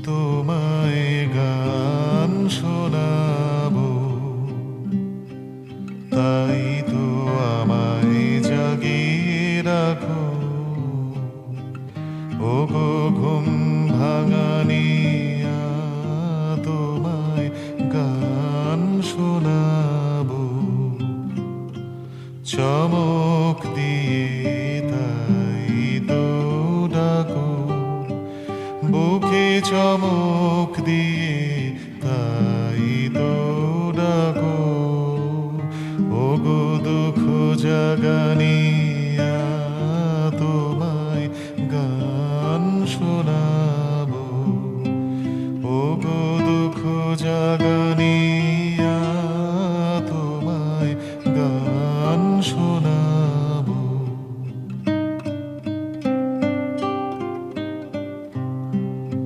তোমায় গান শোনাবো, তাই তো আমায় জাগিয়ে রাখো। ওগো ঘুম ভাঙানিয়া, তোমায় গান শোনাবো। চমক দিয়ে তাই তো ডাকো, বুকে চমক দিয়ে তাই তো ডাকো। ওগো দুঃখ জাগানি